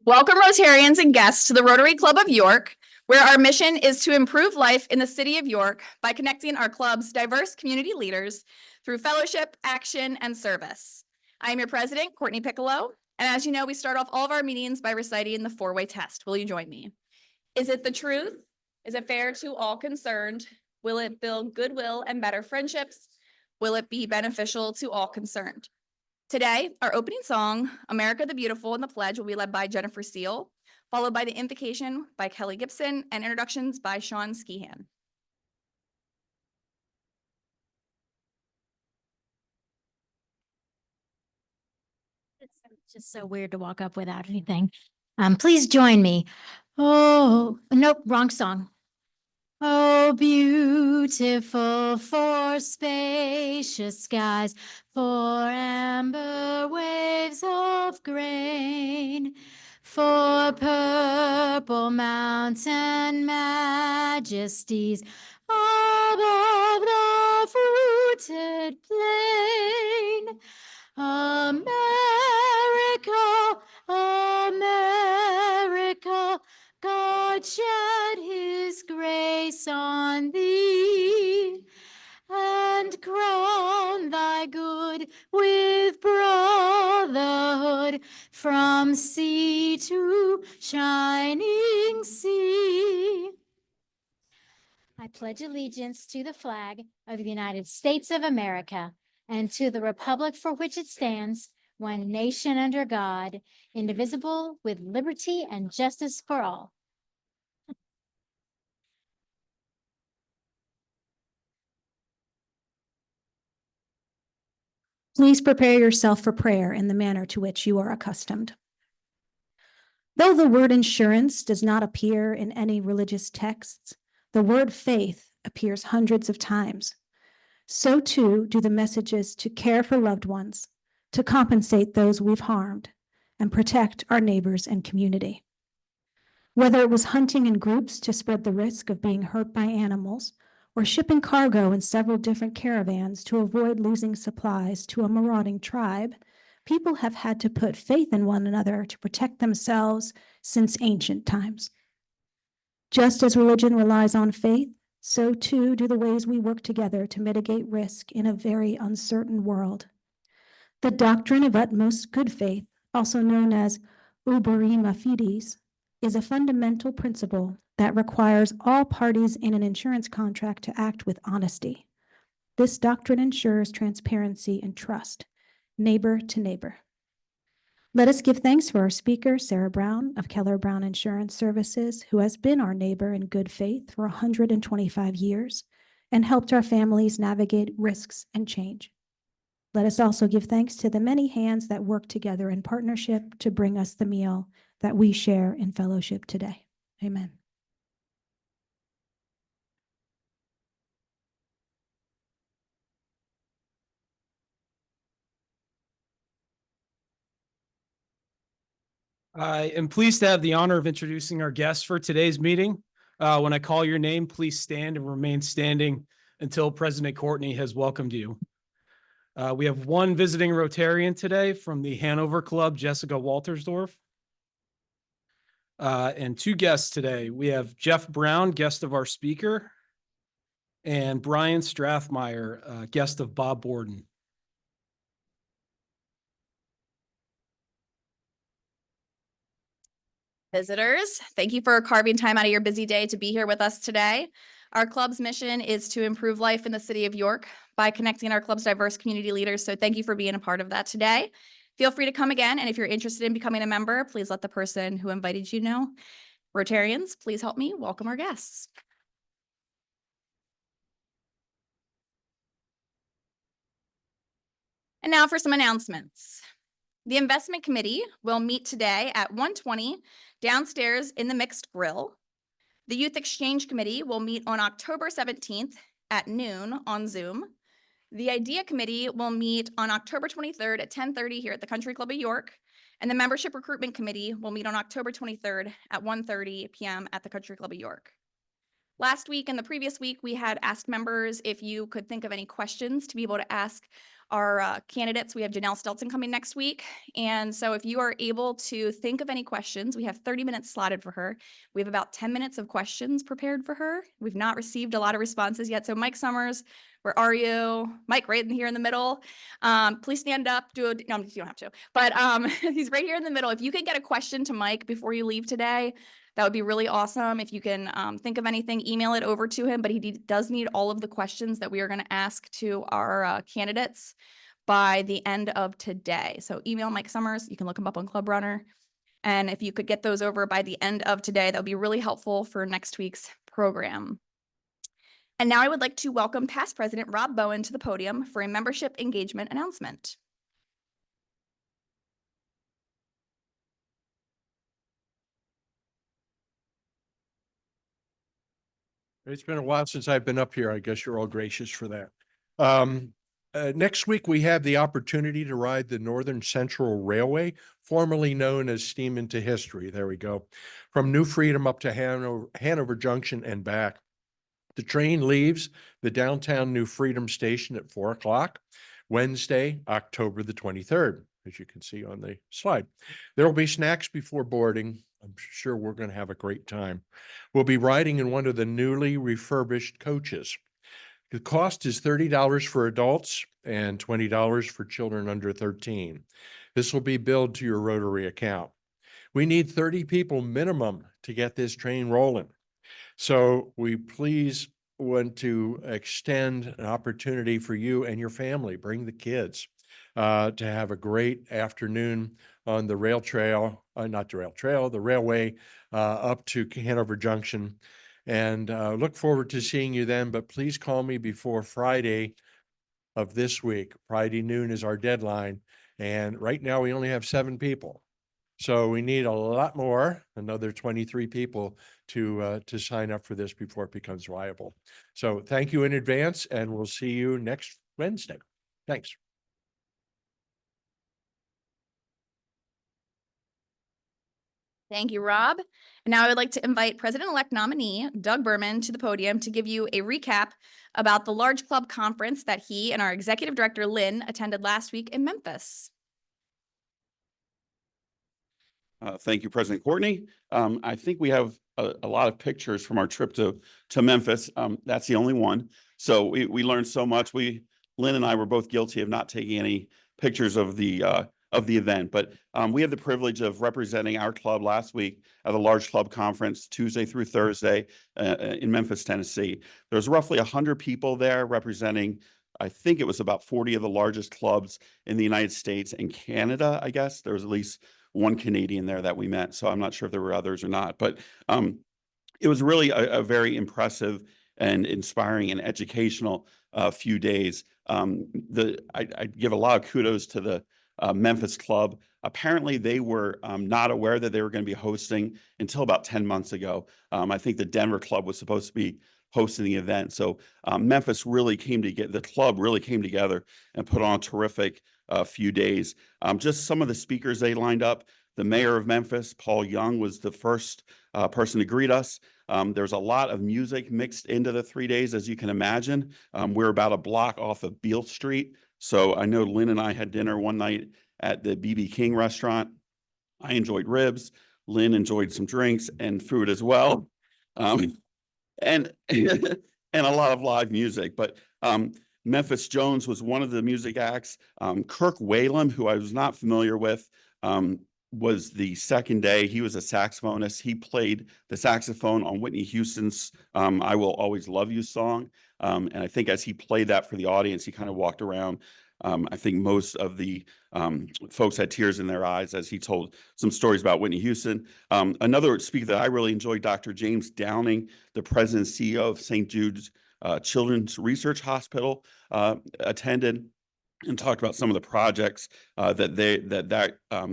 Welcome, Rotarians and guests, to the Rotary Club of York, where our mission is to improve life in the city of York by connecting our club's diverse community leaders through fellowship, action, and service. I am your president, Courtney Piccolo, and as you know, we start off all of our meetings by reciting the four-way test. Will you join me? Is it the truth? Is it fair to all concerned? Will it build goodwill and better friendships? Will it be beneficial to all concerned? Today, our opening song, America the Beautiful, and the Pledge will be led by Jennifer Seal, followed by the invocation by Kelly Gibson and introductions by Sean Skehan. It's just so weird to walk up without anything. Please join me. Oh, nope, wrong song. Oh, beautiful for spacious skies, for amber waves of grain, for purple mountain majesties above the fruited plain. America, America, God shed his grace on thee, and crown thy good with brotherhood from sea to shining sea. I pledge allegiance to the flag of the United States of America and to the republic for which it stands, one nation under God, indivisible, with liberty and justice for all. Please prepare yourself for prayer in the manner to which you are accustomed. Though the word insurance does not appear in any religious texts, the word faith appears hundreds of times. So too do the messages to care for loved ones, to compensate those we've harmed, and protect our neighbors and community. Whether it was hunting in groups to spread the risk of being hurt by animals, or shipping cargo in several different caravans to avoid losing supplies to a marauding tribe, people have had to put faith in one another to protect themselves since ancient times. Just as religion relies on faith, so too do the ways we work together to mitigate risk in a very uncertain world. The doctrine of utmost good faith, also known as uberrima fides, is a fundamental principle that requires all parties in an insurance contract to act with honesty. This doctrine ensures transparency and trust, neighbor to neighbor. Let us give thanks for our speaker, Sarah Brown of Keller-Brown Insurance Services, who has been our neighbor in good faith for 125 years and helped our families navigate risks and change. Let us also give thanks to the many hands that work together in partnership to bring us the meal that we share in fellowship today. Amen. I am pleased to have the honor of introducing our guests for today's meeting. When I call your name, please stand and remain standing until President Courtney has welcomed you. We have one visiting Rotarian today from the Hanover Club, Jessica Waltersdorf. And two guests today. We have Jeff Brown, guest of our speaker, and Brian Strathmeyer, guest of Bob Borden. Visitors, thank you for carving time out of your busy day to be here with us today. Our club's mission is to improve life in the city of York by connecting our club's diverse community leaders. So thank you for being a part of that today. Feel free to come again. And if you're interested in becoming a member, please let the person who invited you know. Rotarians, please help me welcome our guests. And now for some announcements. The investment committee will meet today at 1:20 downstairs in the mixed grill. The youth exchange committee will meet on October 17th at noon on Zoom. The idea committee will meet on October 23rd at 10:30 here at the Country Club of York. And the membership recruitment committee will meet on October 23rd at 1:30 p.m. at the Country Club of York. Last week and the previous week, we had asked members if you could think of any questions to be able to ask our candidates. We have Janelle Stelton coming next week. And so if you are able to think of any questions, we have 30 minutes slotted for her. We have about 10 minutes of questions prepared for her. We've not received a lot of responses yet. So Mike Summers, where are you? Mike, right in here in the middle. Please stand up. No, you don't have to. But he's right here in the middle. If you could get a question to Mike before you leave today, that would be really awesome. If you can think of anything, email it over to him. But he does need all of the questions that we are going to ask to our candidates by the end of today. So email Mike Summers. You can look him up on Club Runner. And if you could get those over by the end of today, that would be really helpful for next week's program. And now I would like to welcome past President Rob Bowen to the podium for a membership engagement announcement. It's been a while since I've been up here. I guess you're all gracious for that. Next week, we have the opportunity to ride the Northern Central Railway, formerly known as Steam into History. There we go. From New Freedom up to Hanover Junction and back. The train leaves the downtown New Freedom station at 4 o'clock, Wednesday, October the 23rd, as you can see on the slide. There will be snacks before boarding. I'm sure we're going to have a great time. We'll be riding in one of the newly refurbished coaches. The cost is $30 for adults and $20 for children under 13. This will be billed to your Rotary account. We need 30 people minimum to get this train rolling. So we please want to extend an opportunity for you and your family, bring the kids, to have a great afternoon on the rail trail, the railway up to Hanover Junction. And look forward to seeing you then, but please call me before Friday of this week. Friday noon is our deadline. And right now we only have 7 people. So we need a lot more, another 23 people to sign up for this before it becomes viable. So thank you in advance, and we'll see you next Wednesday. Thanks. Thank you, Rob. And now I would like to invite President-elect nominee Doug Berman to the podium to give you a recap about the large club conference that he and our executive director, Lynn, attended last week in Memphis. Thank you, President Courtney. I think we have a lot of pictures from our trip to Memphis. That's the only one. So we learned so much. Lynn and I were both guilty of not taking any pictures of the event, but we had the privilege of representing our club last week at a large club conference Tuesday through Thursday in Memphis, Tennessee. There's roughly 100 people there representing, I think it was about 40 of the largest clubs in the United States and Canada, I guess. There was at least one Canadian there that we met, so I'm not sure if there were others or not, but it was really a very impressive and inspiring and educational few days. I give a lot of kudos to the Memphis club. Apparently, they were not aware that they were going to be hosting until about 10 months ago. I think the Denver club was supposed to be hosting the event. So Memphis really came together, the club really came together and put on a terrific few days. Just some of the speakers they lined up. The mayor of Memphis, Paul Young, was the first person to greet us. There's a lot of music mixed into the 3 days, as you can imagine. We're about a block off of Beale Street. So I know Lynn and I had dinner one night at the BB King restaurant. I enjoyed ribs. Lynn enjoyed some drinks and food as well. And and a lot of live music. But Memphis Jones was one of the music acts. Kirk Whalum, who I was not familiar with, was the second day. He was a saxophonist. He played the saxophone on Whitney Houston's I Will Always Love You song. And I think as he played that for the audience, he kind of walked around. I think most of the folks had tears in their eyes as he told some stories about Whitney Houston. Another speaker that I really enjoyed, Dr. James Downing, the president and CEO of St. Jude's Children's Research Hospital, attended and talked about some of the projects that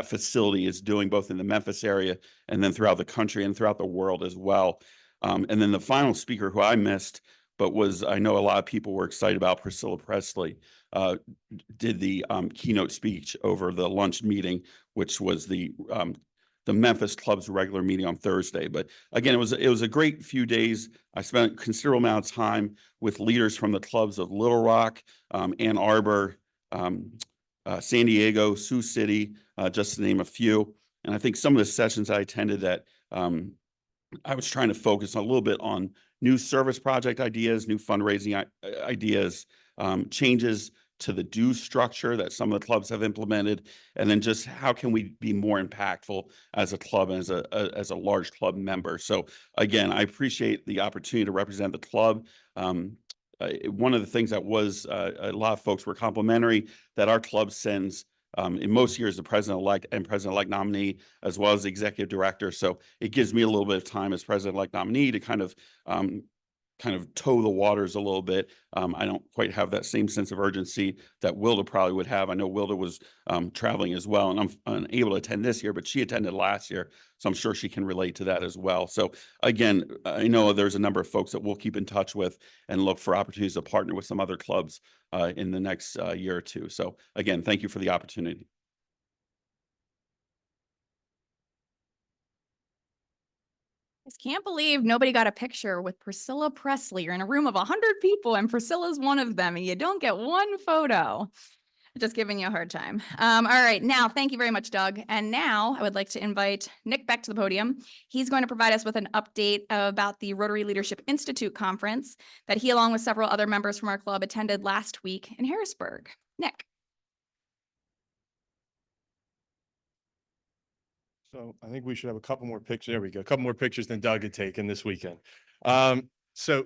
facility is doing both in the Memphis area and then throughout the country and throughout the world as well. And then the final speaker who I missed, but I know a lot of people were excited about, Priscilla Presley, did the keynote speech over the lunch meeting, which was the the Memphis club's regular meeting on Thursday. But again, it was a great few days. I spent a considerable amount of time with leaders from the clubs of Little Rock, Ann Arbor, San Diego, Sioux City, just to name a few. And I think some of the sessions I attended that I was trying to focus a little bit on new service project ideas, new fundraising ideas, changes to the due structure that some of the clubs have implemented, and then just how can we be more impactful as a club and as a large club member. So again, I appreciate the opportunity to represent the club. One of the things that was a lot of folks were complimentary that our club sends in most years the president-elect and president-elect nominee, as well as the executive director. So it gives me a little bit of time as president-elect nominee to kind of toe the waters a little bit. I don't quite have that same sense of urgency that Wilda probably would have. I know Wilda was traveling as well, and I'm unable to attend this year, but she attended last year, so I'm sure she can relate to that as well. So again, I know there's a number of folks that we'll keep in touch with and look for opportunities to partner with some other clubs in the next year or two. So again, thank you for the opportunity. I just can't believe nobody got a picture with Priscilla Presley. You're in a room of 100 people and Priscilla's one of them and you don't get one photo. Just giving you a hard time. All right, now, thank you very much, Doug. And now I would like to invite Nick back to the podium. He's going to provide us with an update about the Rotary Leadership Institute conference that he, along with several other members from our club, attended last week in Harrisburg. Nick. So I think we should have a couple more pictures. There we go. A couple more pictures than Doug had taken this weekend. So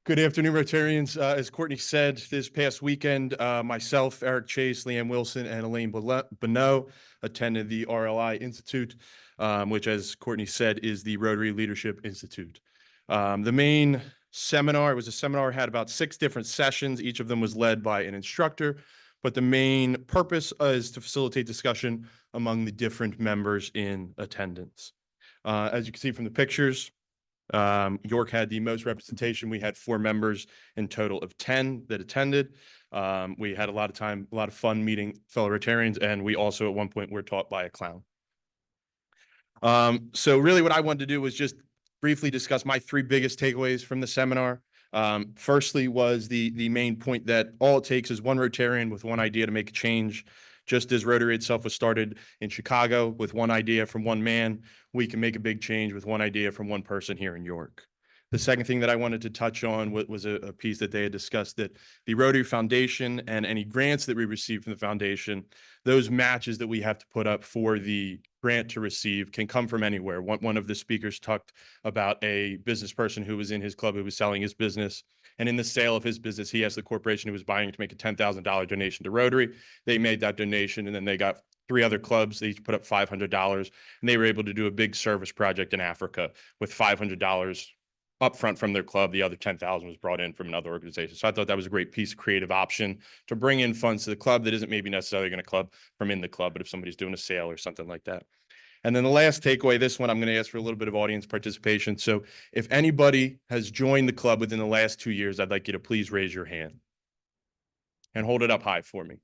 good afternoon, Rotarians. As Courtney said, this past weekend, myself, Eric Chase, Leanne Wilson, and Elaine Bonneau attended the RLI Institute, which, as Courtney said, is the Rotary Leadership Institute. The main seminar, it was a seminar, had about 6 different sessions. Each of them was led by an instructor, but the main purpose is to facilitate discussion among the different members in attendance. As you can see from the pictures, York had the most representation. We had 4 members in total of 10 that attended. We had a lot of fun meeting fellow Rotarians, and we also at one point were taught by a clown. So really what I wanted to do was just briefly discuss my 3 biggest takeaways from the seminar. Firstly was the main point that all it takes is one Rotarian with one idea to make a change. Just as Rotary itself was started in Chicago with one idea from one man, we can make a big change with one idea from one person here in York. The second thing that I wanted to touch on was a piece that they had discussed, that the Rotary Foundation and any grants that we receive from the foundation, those matches that we have to put up for the grant to receive can come from anywhere. One of the speakers talked about a business person who was in his club who was selling his business. And in the sale of his business, he asked the corporation who was buying to make a $10,000 donation to Rotary. They made that donation, and then they got 3 other clubs. They each put up $500, and they were able to do a big service project in Africa with $500 upfront from their club. The other 10,000 was brought in from another organization. So I thought that was a great piece of creative option to bring in funds to the club that isn't maybe necessarily going to club from in the club, but if somebody's doing a sale or something like that. And then the last takeaway, this one, I'm going to ask for a little bit of audience participation. So if anybody has joined the club within the last 2 years, I'd like you to please raise your hand and hold it up high for me.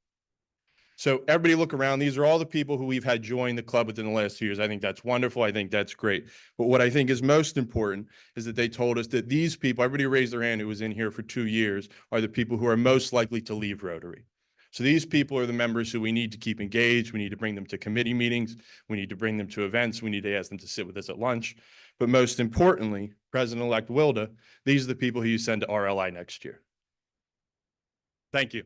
So everybody look around. These are all the people who we've had join the club within the last 2 years. I think that's wonderful. I think that's great. But what I think is most important is that they told us that these people, everybody raised their hand who was in here for 2 years, are the people who are most likely to leave Rotary. So these people are the members who we need to keep engaged. We need to bring them to committee meetings. We need to bring them to events. We need to ask them to sit with us at lunch. But most importantly, President-elect Wilda, these are the people who you send to RLI next year. Thank you.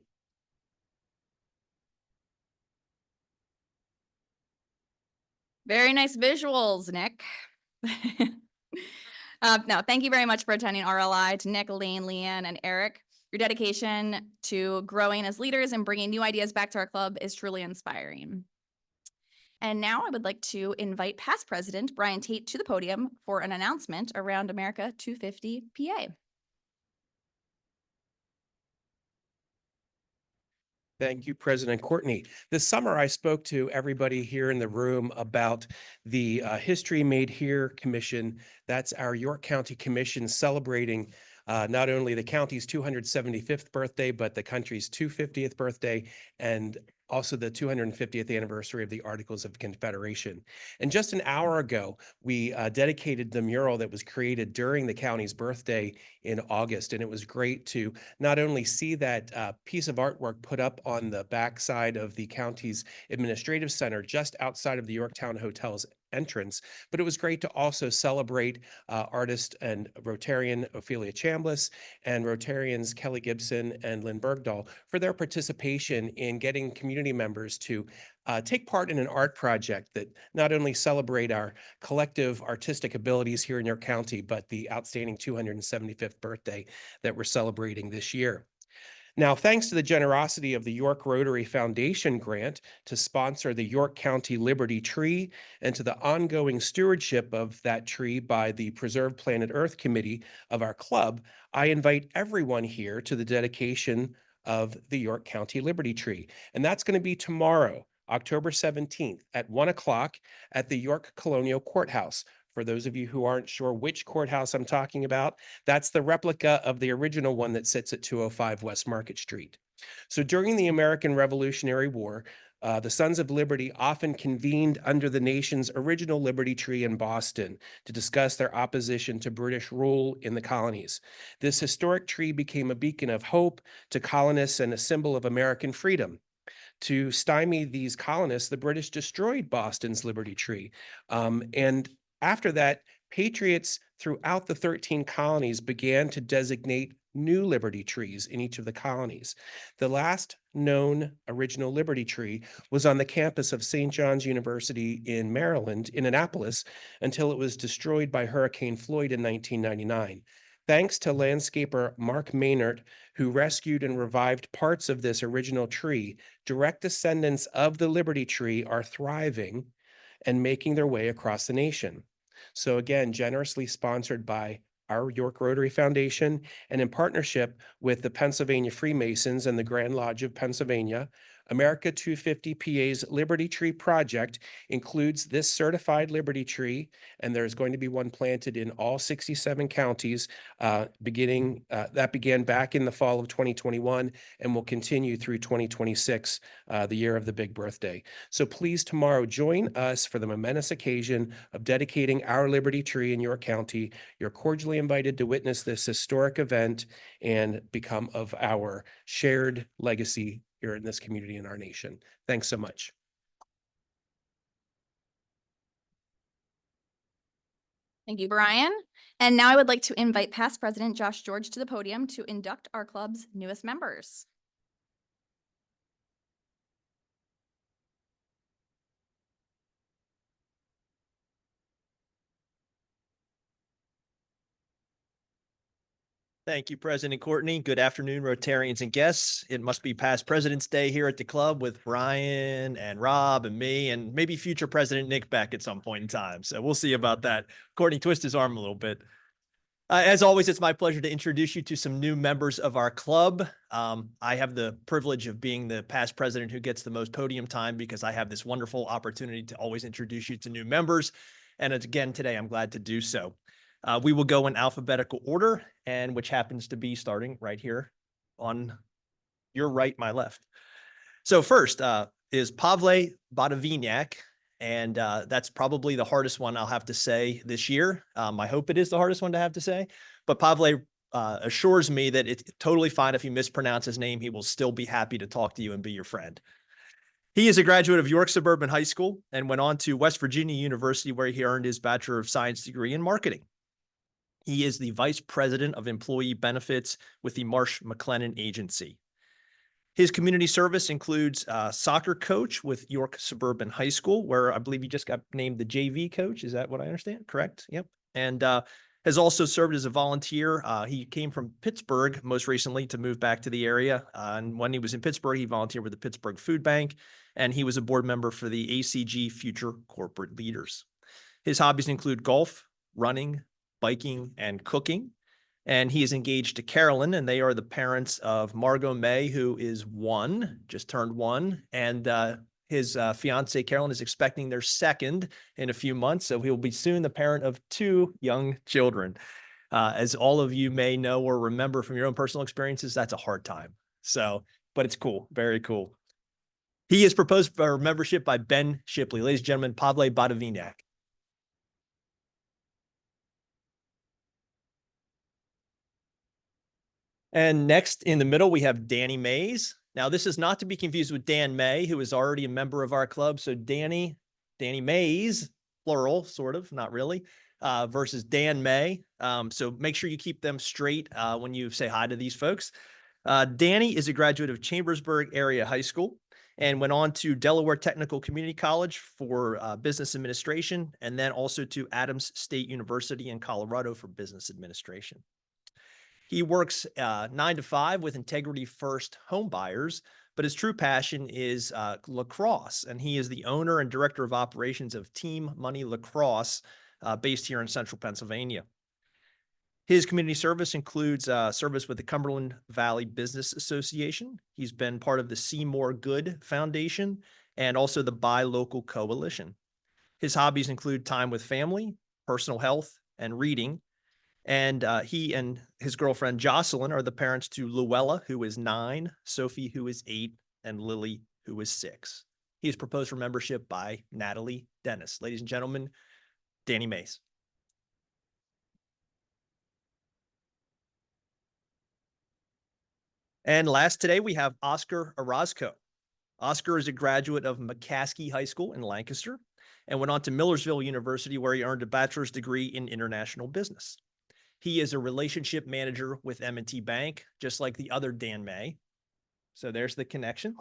Very nice visuals, Nick. No, thank you very much for attending RLI, to Nick, Elaine, Leanne, and Eric. Your dedication to growing as leaders and bringing new ideas back to our club is truly inspiring. And now I would like to invite past president Brian Tate to the podium for an announcement around America 250 PA. Thank you, President Courtney. This summer, I spoke to everybody here in the room about the History Made Here Commission. That's our York County Commission celebrating not only the county's 275th birthday, but the country's 250th birthday, and also the 250th anniversary of the Articles of Confederation. And just an hour ago, we dedicated the mural that was created during the county's birthday in August. And it was great to not only see that piece of artwork put up on the backside of the county's administrative center just outside of the Yorktown Hotel's entrance, but it was great to also celebrate artist and Rotarian Ophelia Chambliss and Rotarians Kelly Gibson and Lynn Bergdahl for their participation in getting community members to take part in an art project that not only celebrate our collective artistic abilities here in York County, but the outstanding 275th birthday that we're celebrating this year. Now, thanks to the generosity of the York Rotary Foundation grant to sponsor the York County Liberty Tree and to the ongoing stewardship of that tree by the Preserve Planet Earth Committee of our club, I invite everyone here to the dedication of the York County Liberty Tree. And that's going to be tomorrow, October 17th at 1 o'clock at the York Colonial Courthouse. For those of you who aren't sure which courthouse I'm talking about, that's the replica of the original one that sits at 205 West Market Street. So during the American Revolutionary War, the Sons of Liberty often convened under the nation's original Liberty Tree in Boston to discuss their opposition to British rule in the colonies. This historic tree became a beacon of hope to colonists and a symbol of American freedom. To stymie these colonists, the British destroyed Boston's Liberty Tree. And after that, patriots throughout the 13 colonies began to designate new Liberty trees in each of the colonies. The last known original Liberty tree was on the campus of St. John's University in Maryland, in Annapolis, until it was destroyed by Hurricane Floyd in 1999. Thanks to landscaper Mark Maynard, who rescued and revived parts of this original tree, direct descendants of the Liberty Tree are thriving and making their way across the nation. So again, generously sponsored by our York Rotary Foundation and in partnership with the Pennsylvania Freemasons and the Grand Lodge of Pennsylvania, America 250 PA's Liberty Tree Project includes this certified Liberty Tree, and there's going to be one planted in all 67 counties that began back in the fall of 2021 and will continue through 2026, the year of the big birthday. So please tomorrow join us for the momentous occasion of dedicating our Liberty Tree in York County. You're cordially invited to witness this historic event and become of our shared legacy here in this community in our nation. Thanks so much. Thank you, Brian. And now I would like to invite past President Josh George to the podium to induct our club's newest members. Thank you, President Courtney. Good afternoon, Rotarians and guests. It must be past President's Day here at the club with Brian and Rob and me and maybe future President Nick back at some point in time. So we'll see about that. Courtney, twist his arm a little bit. As always, it's my pleasure to introduce you to some new members of our club. I have the privilege of being the past president who gets the most podium time because I have this wonderful opportunity to always introduce you to new members. And again, today I'm glad to do so. We will go in alphabetical order, and which happens to be starting right here on your right, my left. So first is Pavle Bodovinyak, and that's probably the hardest one I'll have to say this year. I hope it is the hardest one to have to say, but Pavle assures me that it's totally fine if you mispronounce his name. He will still be happy to talk to you and be your friend. He is a graduate of York Suburban High School and went on to West Virginia University, where he earned his Bachelor of Science degree in marketing. He is the Vice President of Employee Benefits with the Marsh McLennan Agency. His community service includes soccer coach with York Suburban High School, where I believe he just got named the JV coach. Is that what I understand? Correct? Yep. And has also served as a volunteer. He came from Pittsburgh most recently to move back to the area. And when he was in Pittsburgh, he volunteered with the Pittsburgh Food Bank, and he was a board member for the ACG Future Corporate Leaders. His hobbies include golf, running, biking, and cooking. And he is engaged to Carolyn, and they are the parents of Margot May, who is just turned one. And his fiance, Carolyn, is expecting their second in a few months. So he will be soon the parent of 2 young children. As all of you may know or remember from your own personal experiences, that's a hard time. So, but it's cool. Very cool. He is proposed for membership by Ben Shipley. Ladies and gentlemen, Pavle Badavinac. And next in the middle, we have Danny Mays. Now, this is not to be confused with Dan May, who is already a member of our club. So Danny Mays, plural, sort of, not really, versus Dan May. So make sure you keep them straight when you say hi to these folks. Danny is a graduate of Chambersburg Area High School and went on to Delaware Technical Community College for business administration, and then also to Adams State University in Colorado for business administration. He works 9 to 5 with Integrity First home buyers, but his true passion is lacrosse, and he is the owner and director of operations of Team Money Lacrosse, based here in central Pennsylvania. His community service includes service with the Cumberland Valley Business Association. He's been part of the Seymour Good Foundation and also the Buy Local Coalition. His hobbies include time with family, personal health, and reading. And he and his girlfriend Jocelyn are the parents to Luella, who is 9, Sophie, who is 8, and Lily, who is 6. He is proposed for membership by Natalie Dennis. Ladies and gentlemen, Danny Mays. And last today, we have Oscar Orozco. Oscar is a graduate of McCaskey High School in Lancaster and went on to Millersville University, where he earned a bachelor's degree in international business. He is a relationship manager with M&T Bank, just like the other Dan May. So there's the connection.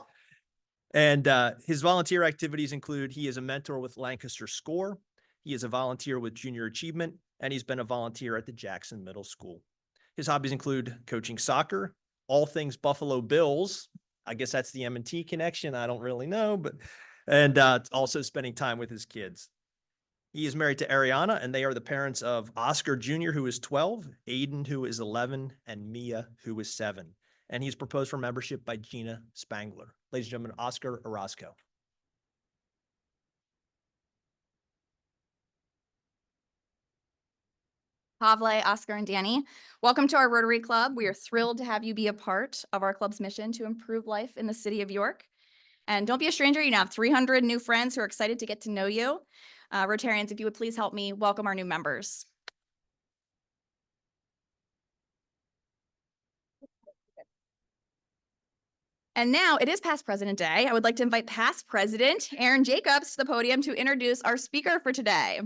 And his volunteer activities include he is a mentor with Lancaster SCORE. He is a volunteer with Junior Achievement, and he's been a volunteer at the Jackson Middle School. His hobbies include coaching soccer, all things Buffalo Bills. I guess that's the M&T connection. I don't really know, but and also spending time with his kids. He is married to Ariana, and they are the parents of Oscar Jr., who is 12, Aiden, who is 11, and Mia, who is 7. And he's proposed for membership by Gina Spangler. Ladies and gentlemen, Oscar Orozco. Pavle, Oscar, and Danny, welcome to our Rotary Club. We are thrilled to have you be a part of our club's mission to improve life in the city of York. And don't be a stranger, you now have 300 new friends who are excited to get to know you. Rotarians, if you would please help me welcome our new members. And now it is past President Day. I would like to invite past President Aaron Jacobs to the podium to introduce our speaker for today.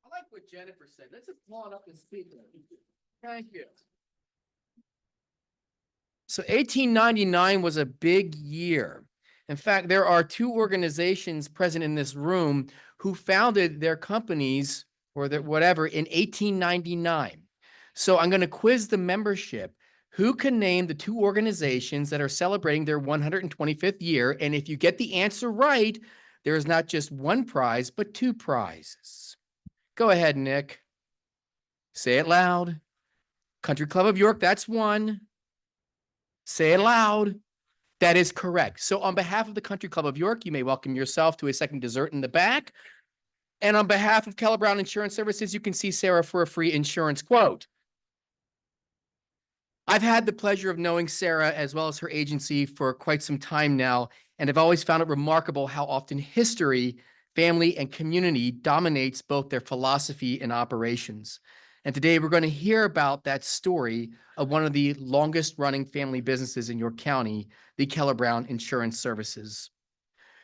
I like what Jennifer said. Let's just come on up and speak. Thank you. So 1899 was a big year. In fact, there are 2 organizations present in this room who founded their companies or their whatever in 1899. So I'm going to quiz the membership. Who can name the 2 organizations that are celebrating their 125th year? And if you get the answer right, there is not just 1 prize, but 2 prizes. Go ahead, Nick. Say it loud. Country Club of York, that's 1. Say it loud. That is correct. So on behalf of the Country Club of York, you may welcome yourself to a second dessert in the back. And on behalf of Keller-Brown Insurance Services, you can see Sarah for a free insurance quote. I've had the pleasure of knowing Sarah as well as her agency for quite some time now, and I've always found it remarkable how often history, family, and community dominates both their philosophy and operations. And today we're going to hear about that story of one of the longest running family businesses in York County, the Keller-Brown Insurance Services.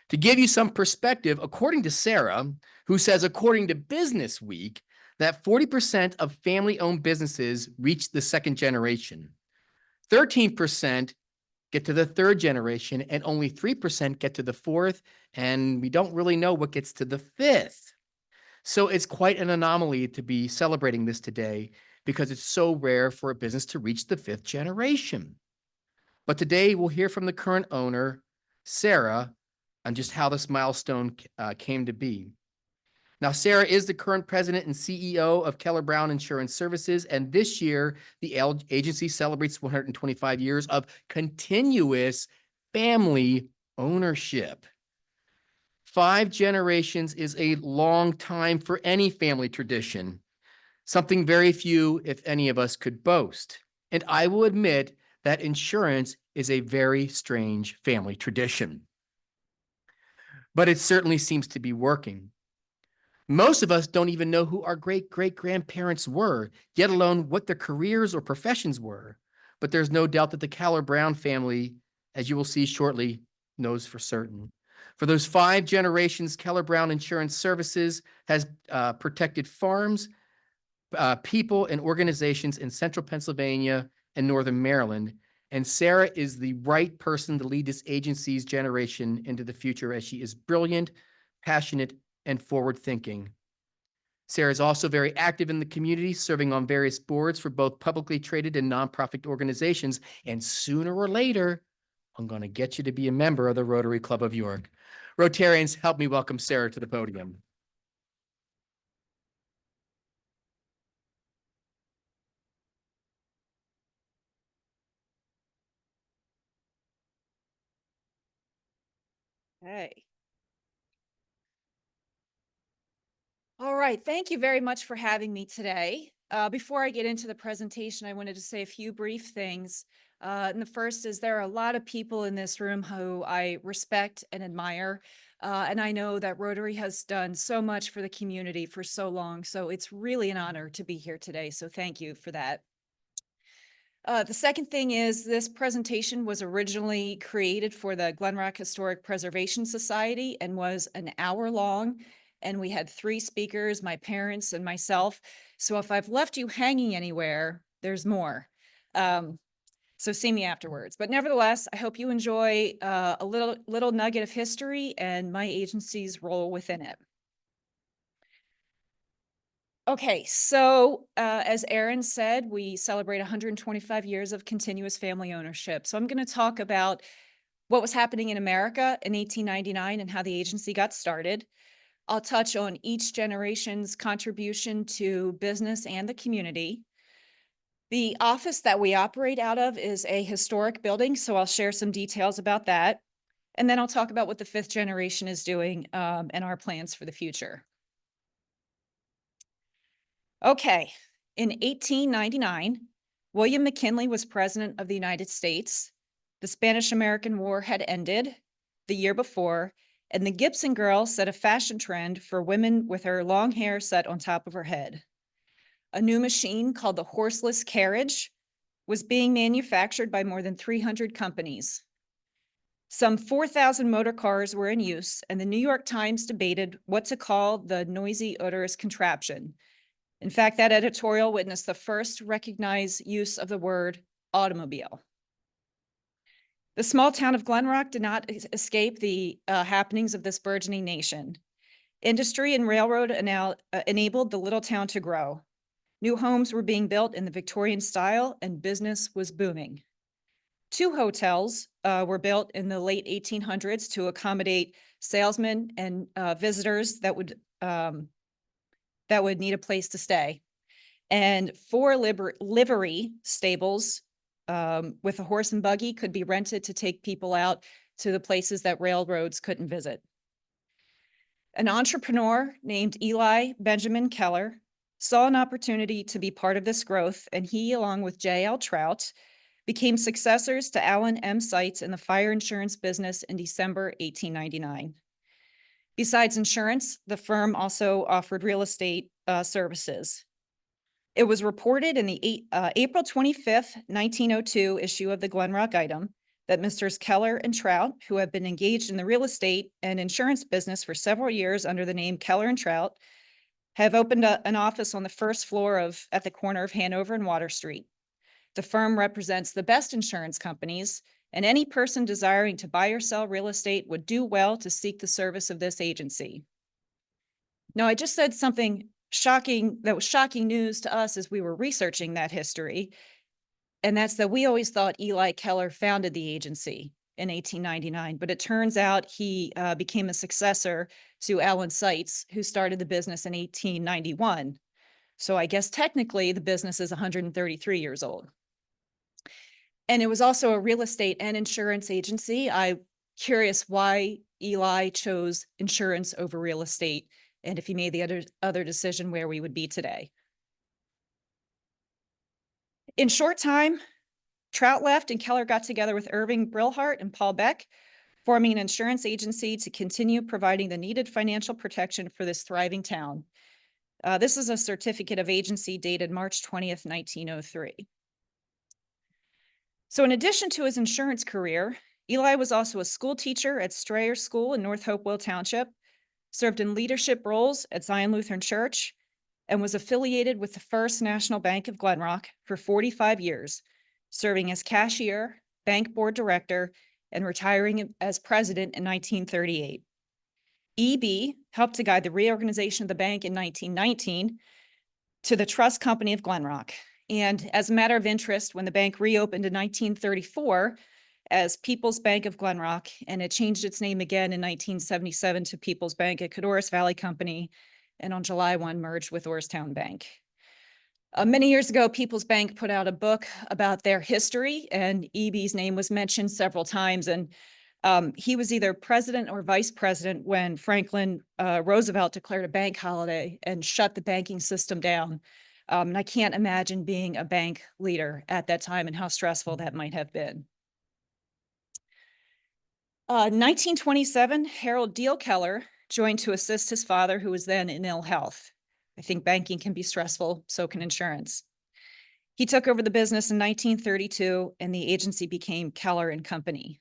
To give you some perspective, according to Sarah, who says according to Business Week, that 40% of family-owned businesses reach the 2nd generation. 13% get to the 3rd generation, and only 3% get to the 4th, and we don't really know what gets to the 5th. So it's quite an anomaly to be celebrating this today because it's so rare for a business to reach the 5th generation. But today we'll hear from the current owner, Sarah, on just how this milestone came to be. Now, Sarah is the current president and CEO of Keller-Brown Insurance Services, and this year the agency celebrates 125 years of continuous family ownership. 5 generations is a long time for any family tradition, something very few, if any of us, could boast. And I will admit that insurance is a very strange family tradition. But it certainly seems to be working. Most of us don't even know who our great-great-grandparents were, yet alone what their careers or professions were. But there's no doubt that the Keller-Brown family, as you will see shortly, knows for certain. For those 5 generations, Keller-Brown Insurance Services has protected farms, people, and organizations in central Pennsylvania and northern Maryland. And Sarah is the right person to lead this agency's generation into the future, as she is brilliant, passionate, and forward-thinking. Sarah is also very active in the community, serving on various boards for both publicly traded and nonprofit organizations. And sooner or later, I'm going to get you to be a member of the Rotary Club of York. Rotarians, help me welcome Sarah to the podium. Hey. All right, thank you very much for having me today. Before I get into the presentation, I wanted to say a few brief things. And the first is there are a lot of people in this room who I respect and admire. And I know that Rotary has done so much for the community for so long. So it's really an honor to be here today. So thank you for that. The second thing is this presentation was originally created for the Glen Rock Historic Preservation Society and was an hour long. And we had 3 speakers, my parents and myself. So if I've left you hanging anywhere, there's more. So see me afterwards. But nevertheless, I hope you enjoy a little nugget of history and my agency's role within it. Okay, so as Aaron said, we celebrate 125 years of continuous family ownership. So I'm going to talk about what was happening in America in 1899 and how the agency got started. I'll touch on each generation's contribution to business and the community. The office that we operate out of is a historic building, so I'll share some details about that. And then I'll talk about what the 5th generation is doing and our plans for the future. Okay, in 1899, William McKinley was president of the United States. The Spanish-American War had ended the year before, and the Gibson girl set a fashion trend for women with her long hair set on top of her head. A new machine called the horseless carriage was being manufactured by more than 300 companies. Some 4,000 motor cars were in use, and the New York Times debated what to call the noisy, odorous contraption. In fact, that editorial witnessed the first recognized use of the word automobile. The small town of Glen Rock did not escape the happenings of this burgeoning nation. Industry and railroad enabled the little town to grow. New homes were being built in the Victorian style and business was booming. 2 hotels were built in the late 1800s to accommodate salesmen and visitors that would need a place to stay. And 4 livery stables with a horse and buggy could be rented to take people out to the places that railroads couldn't visit. An entrepreneur named Eli Benjamin Keller saw an opportunity to be part of this growth, and he, along with J.L. Trout, became successors to Allen M. Seitz in the fire insurance business in December 1899. Besides insurance, the firm also offered real estate services. It was reported in the April 25th, 1902 issue of the Glen Rock Item that Messrs. Keller and Trout, who have been engaged in the real estate and insurance business for several years under the name Keller and Trout, have opened an office on the 1st floor at the corner of Hanover and Water Street. The firm represents the best insurance companies, and any person desiring to buy or sell real estate would do well to seek the service of this agency. Now, I just said something shocking that was shocking news to us as we were researching that history, and that's that we always thought Eli Keller founded the agency in 1899, but it turns out he became a successor to Allen Seitz, who started the business in 1891. So I guess technically the business is 133 years old. And it was also a real estate and insurance agency. I curious why Eli chose insurance over real estate, and if he made the other decision, where we would be today. In short time, Trout left and Keller got together with Irving Brilhart and Paul Beck, forming an insurance agency to continue providing the needed financial protection for this thriving town. This is a certificate of agency dated March 20th, 1903. So in addition to his insurance career, Eli was also a school teacher at Strayer School in North Hopewell Township, served in leadership roles at Zion Lutheran Church, and was affiliated with the First National Bank of Glen Rock for 45 years, serving as cashier, bank board director, and retiring as president in 1938. EB helped to guide the reorganization of the bank in 1919 to the Trust Company of Glen Rock. And as a matter of interest, when the bank reopened in 1934 as People's Bank of Glen Rock, and it changed its name again in 1977 to People's Bank at Cadorus Valley Company, and on July 1 merged with Orrstown Bank. Many years ago, People's Bank put out a book about their history, and EB's name was mentioned several times. And he was either president or vice president when Franklin Roosevelt declared a bank holiday and shut the banking system down. And I can't imagine being a bank leader at that time and how stressful that might have been. 1927, Harold Deal Keller joined to assist his father, who was then in ill health. I think banking can be stressful, so can insurance. He took over the business in 1932, and the agency became Keller and Company.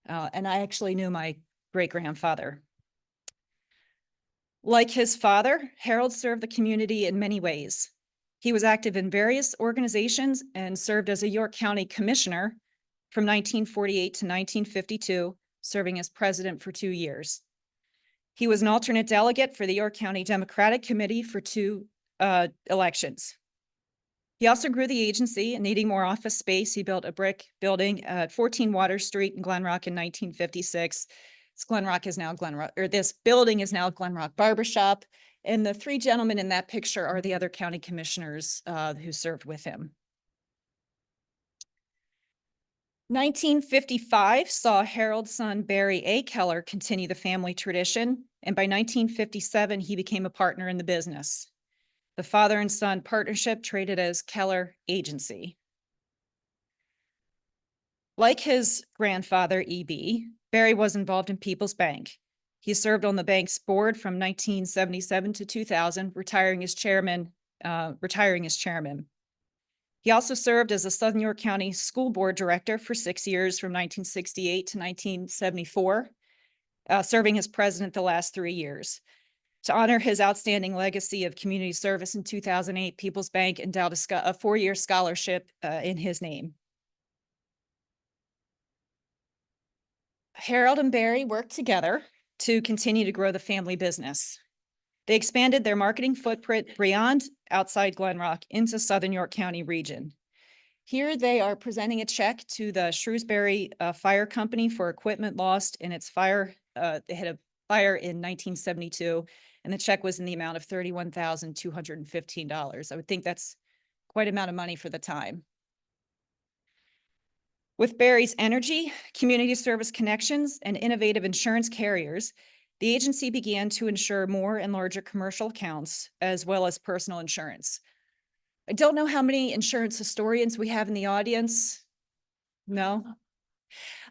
And I actually knew my great-grandfather. Like his father, Harold served the community in many ways. He was active in various organizations and served as a York County commissioner from 1948 to 1952, serving as president for 2 years. He was an alternate delegate for the York County Democratic Committee for 2 elections. He also grew the agency, and needing more office space, he built a brick building at 14 Water Street in Glen Rock in 1956. This building is now Glen Rock Barbershop, and the 3 gentlemen in that picture are the other county commissioners who served with him. 1955 saw Harold's son Barry A. Keller continue the family tradition, and by 1957 he became a partner in the business. The father and son partnership traded as Keller Agency. Like his grandfather, E.B., Barry was involved in People's Bank. He served on the bank's board from 1977 to 2000, retiring as chairman. He also served as a Southern York County School Board Director for 6 years from 1968 to 1974, serving as president the last 3 years. To honor his outstanding legacy of community service in 2008, People's Bank endowed a 4-year scholarship in his name. Harold and Barry worked together to continue to grow the family business. They expanded their marketing footprint beyond outside Glen Rock into Southern York County region. Here they are presenting a check to the Shrewsbury Fire Company for equipment lost in its fire. They had a fire in 1972, and the check was in the amount of $31,215. I would think that's quite an amount of money for the time. With Barry's energy, community service connections, and innovative insurance carriers, the agency began to insure more and larger commercial accounts, as well as personal insurance. I don't know how many insurance historians we have in the audience. No?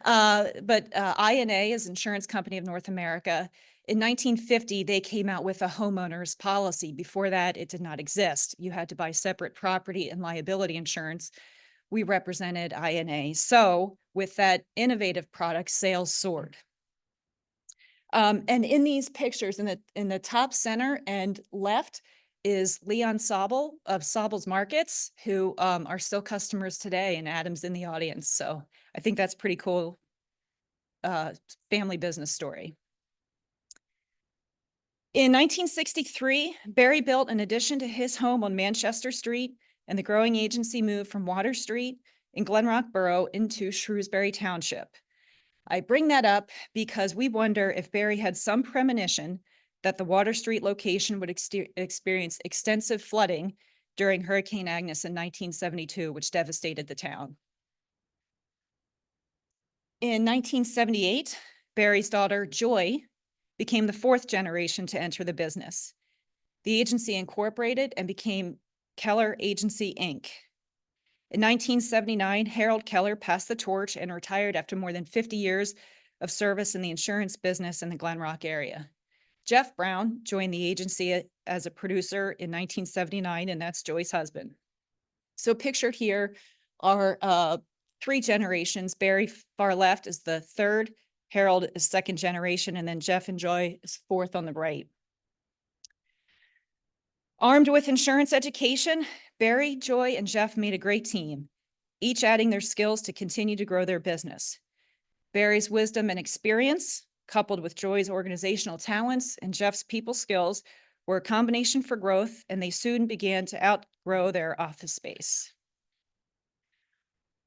But INA is Insurance Company of North America. In 1950, they came out with a homeowner's policy. Before that, it did not exist. You had to buy separate property and liability insurance. We represented INA. So with that innovative product, sales soared. And in these pictures, in the top center and left is Leon Sobel of Sobel's Markets, who are still customers today, and Adam's in the audience. So I think that's pretty cool family business story. In 1963, Barry built an addition to his home on Manchester Street, and the growing agency moved from Water Street in Glen Rock Borough into Shrewsbury Township. I bring that up because we wonder if Barry had some premonition that the Water Street location would experience extensive flooding during Hurricane Agnes in 1972, which devastated the town. In 1978, Barry's daughter, Joy, became the fourth generation to enter the business. The agency incorporated and became Keller Agency, Inc. In 1979, Harold Keller passed the torch and retired after more than 50 years of service in the insurance business in the Glen Rock area. Jeff Brown joined the agency as a producer in 1979, and that's Joy's husband. So pictured here are three generations. Barry, far left, is the third, Harold is second generation, and then Jeff and Joy is fourth on the right. Armed with insurance education, Barry, Joy, and Jeff made a great team, each adding their skills to continue to grow their business. Barry's wisdom and experience, coupled with Joy's organizational talents and Jeff's people skills, were a combination for growth, and they soon began to outgrow their office space.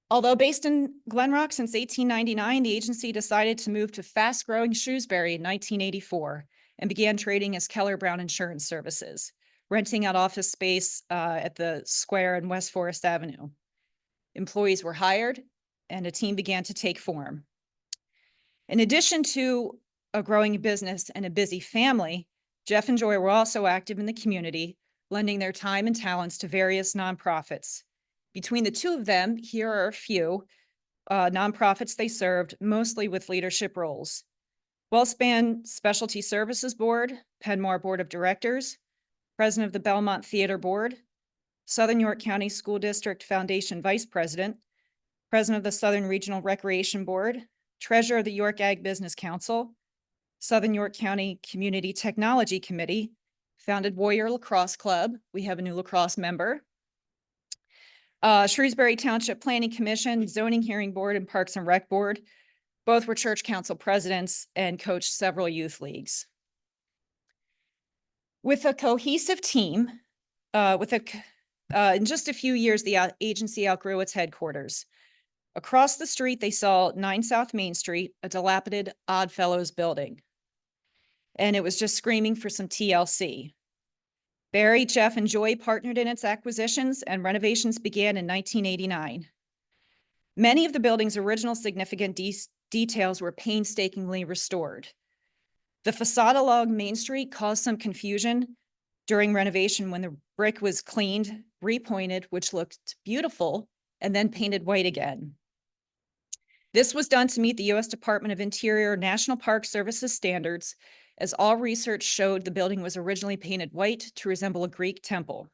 Although based in Glen Rock since 1899, the agency decided to move to fast-growing Shrewsbury in 1984 and began trading as Keller-Brown Insurance Services, renting out office space at the square in West Forest Avenue. Employees were hired, and a team began to take form. In addition to a growing business and a busy family, Jeff and Joy were also active in the community, lending their time and talents to various nonprofits. Between the two of them, here are a few nonprofits they served, mostly with leadership roles. WellSpan Specialty Services Board, Penmore Board of Directors, President of the Belmont Theater Board, Southern York County School District Foundation Vice President, President of the Southern Regional Recreation Board, Treasurer of the York Ag Business Council, Southern York County Community Technology Committee, founded Warrior Lacrosse Club. We have a new lacrosse member. Shrewsbury Township Planning Commission, Zoning Hearing Board, and Parks and Rec Board. Both were church council presidents and coached several youth leagues. With a cohesive team, in just a few years, the agency outgrew its headquarters. Across the street, they saw 9 South Main Street, a dilapidated Oddfellows building. And it was just screaming for some TLC. Barry, Jeff, and Joy partnered in its acquisitions, and renovations began in 1989. Many of the building's original significant details were painstakingly restored. The facade along Main Street caused some confusion during renovation when the brick was cleaned, repointed, which looked beautiful, and then painted white again. This was done to meet the U.S. Department of Interior National Park Services standards, as all research showed the building was originally painted white to resemble a Greek temple.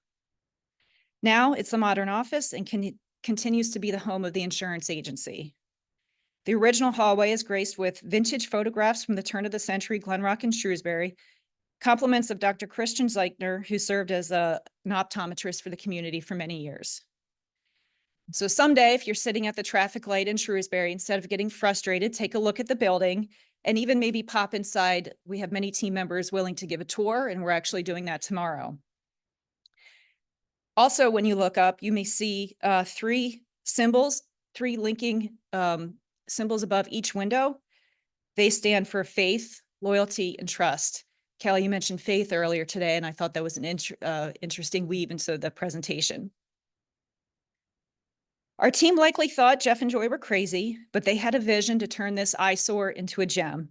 Now it's a modern office and continues to be the home of the insurance agency. The original hallway is graced with vintage photographs from the turn of the century Glen Rock and Shrewsbury, compliments of Dr. Christian Zeichner, who served as an optometrist for the community for many years. So someday, if you're sitting at the traffic light in Shrewsbury, instead of getting frustrated, take a look at the building and even maybe pop inside. We have many team members willing to give a tour, and we're actually doing that tomorrow. Also, when you look up, you may see 3 symbols, 3 linking symbols above each window. They stand for faith, loyalty, and trust. Kelly, you mentioned faith earlier today, and I thought that was an interesting weave into the presentation. Our team likely thought Jeff and Joy were crazy, but they had a vision to turn this eyesore into a gem.